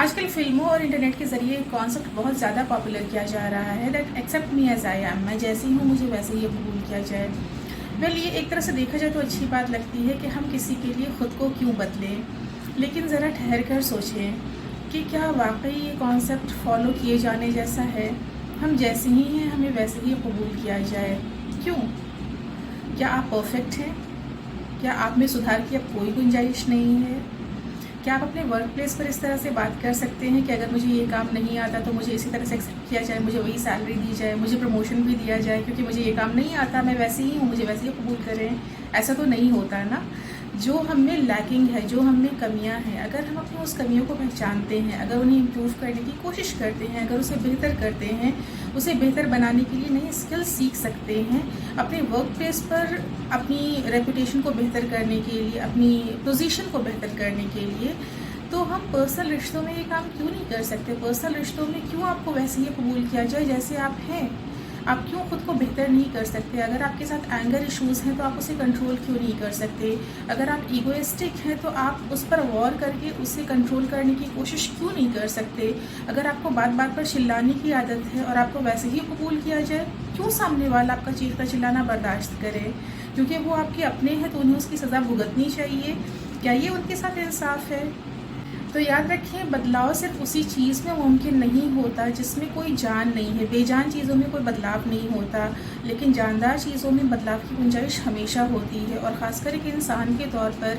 آج کل فلموں اور انٹرنیٹ کے ذریعے ایک کانسیپٹ بہت زیادہ پاپولر کیا جا رہا ہے that accept me as I am, میں جیسی ہوں مجھے ویسے ہی قبول کیا جائے۔ ویل یہ ایک طرح سے دیکھا جائے تو اچھی بات لگتی ہے کہ ہم کسی کے لیے خود کو کیوں بدلیں، لیکن ذرا ٹھہر کر سوچیں کہ کیا واقعی یہ کانسیپٹ فالو کیے جانے جیسا ہے؟ ہم جیسے ہی ہیں ہمیں ویسے ہی قبول کیا جائے، کیوں؟ کیا آپ پرفیکٹ ہیں؟ کیا آپ میں سدھار کی اب کوئی گنجائش نہیں ہے؟ کیا آپ اپنے ورک پلیس پر اس طرح سے بات کر سکتے ہیں کہ اگر مجھے یہ کام نہیں آتا تو مجھے اسی طرح سے ایکسیپٹ کیا جائے، مجھے وہی سیلری دی جائے، مجھے پروموشن بھی دیا جائے کیونکہ مجھے یہ کام نہیں آتا، میں ویسے ہی ہوں، مجھے ویسے ہی قبول کریں؟ ایسا تو نہیں ہوتا نا۔ جو ہم میں لیکنگ ہے، جو ہم میں کمیاں ہیں، اگر ہم اپنی اس کمیوں کو پہچانتے ہیں، اگر انہیں امپروو کرنے کی کوشش کرتے ہیں، اگر اسے بہتر کرتے ہیں، اسے بہتر بنانے کے لیے نئی اسکل سیکھ سکتے ہیں، اپنے ورک پلیس پر اپنی ریپوٹیشن کو بہتر کرنے کے لیے، اپنی پوزیشن کو بہتر کرنے کے لیے، تو ہم پرسنل رشتوں میں یہ کام کیوں نہیں کر سکتے؟ پرسنل رشتوں میں کیوں آپ کو ویسے ہی قبول کیا جائے جیسے آپ ہیں؟ آپ کیوں خود کو بہتر نہیں کر سکتے؟ اگر آپ کے ساتھ اینگر ایشوز ہیں تو آپ اسے کنٹرول کیوں نہیں کر سکتے؟ اگر آپ ایگوئسٹک ہیں تو آپ اس پر غور کر کے اسے کنٹرول کرنے کی کوشش کیوں نہیں کر سکتے؟ اگر آپ کو بات بات پر چلانے کی عادت ہے اور آپ کو ویسے ہی قبول کیا جائے، کیوں سامنے والا آپ کا چیخنا چلانا برداشت کرے؟ کیونکہ وہ آپ کے اپنے ہیں تو انہیں اس کی سزا بھگتنی چاہیے۔ کیا یہ ان کے ساتھ انصاف ہے؟ تو یاد رکھیں، بدلاؤ صرف اسی چیز میں ممکن نہیں ہوتا جس میں کوئی جان نہیں ہے۔ بے جان چیزوں میں کوئی بدلاؤ نہیں ہوتا، لیکن جاندار چیزوں میں بدلاؤ کی گنجائش ہمیشہ ہوتی ہے، اور خاص کر ایک انسان کے طور پر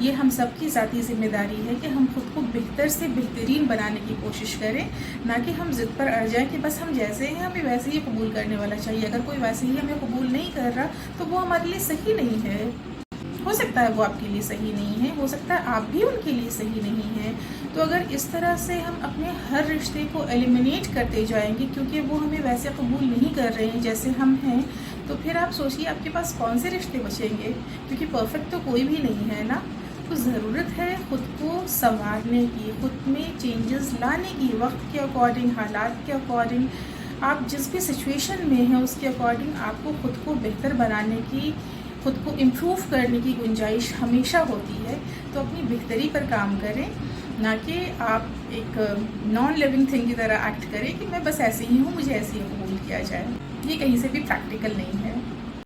یہ ہم سب کی ذاتی ذمہ داری ہے کہ ہم خود کو بہتر سے بہترین بنانے کی کوشش کریں، نہ کہ ہم ضد پر اڑ جائیں کہ بس ہم جیسے ہیں ہمیں ویسے ہی قبول کرنے والا چاہیے۔ اگر کوئی ویسے ہی ہمیں قبول نہیں کر رہا تو وہ ہمارے لیے صحیح نہیں ہے۔ ہو سکتا ہے وہ آپ کے لیے صحیح نہیں ہے، ہو سکتا ہے آپ بھی ان کے لیے صحیح نہیں ہیں۔ تو اگر اس طرح سے ہم اپنے ہر رشتے کو ایلیمینیٹ کرتے جائیں گے کیونکہ وہ ہمیں ویسے قبول نہیں کر رہے ہیں جیسے ہم ہیں، تو پھر آپ سوچیے آپ کے پاس کون سے رشتے بچیں گے؟ کیونکہ پرفیکٹ تو کوئی بھی نہیں ہے نا۔ تو ضرورت ہے خود کو سنوارنے کی، خود میں چینجز لانے کی، وقت کے اکارڈنگ، حالات کے اکارڈنگ، آپ جس بھی سچویشن میں ہیں اس کے اکارڈنگ آپ کو خود کو بہتر بنانے کی، خود کو امپروو کرنے کی گنجائش ہمیشہ ہوتی ہے۔ تو اپنی بہتری پر کام کریں، نہ کہ آپ ایک نان لیونگ تھنگ کی طرح ایکٹ کریں کہ میں بس ایسے ہی ہوں، مجھے ایسے ہی قبول کیا جائے۔ یہ کہیں سے بھی پریکٹیکل نہیں ہے۔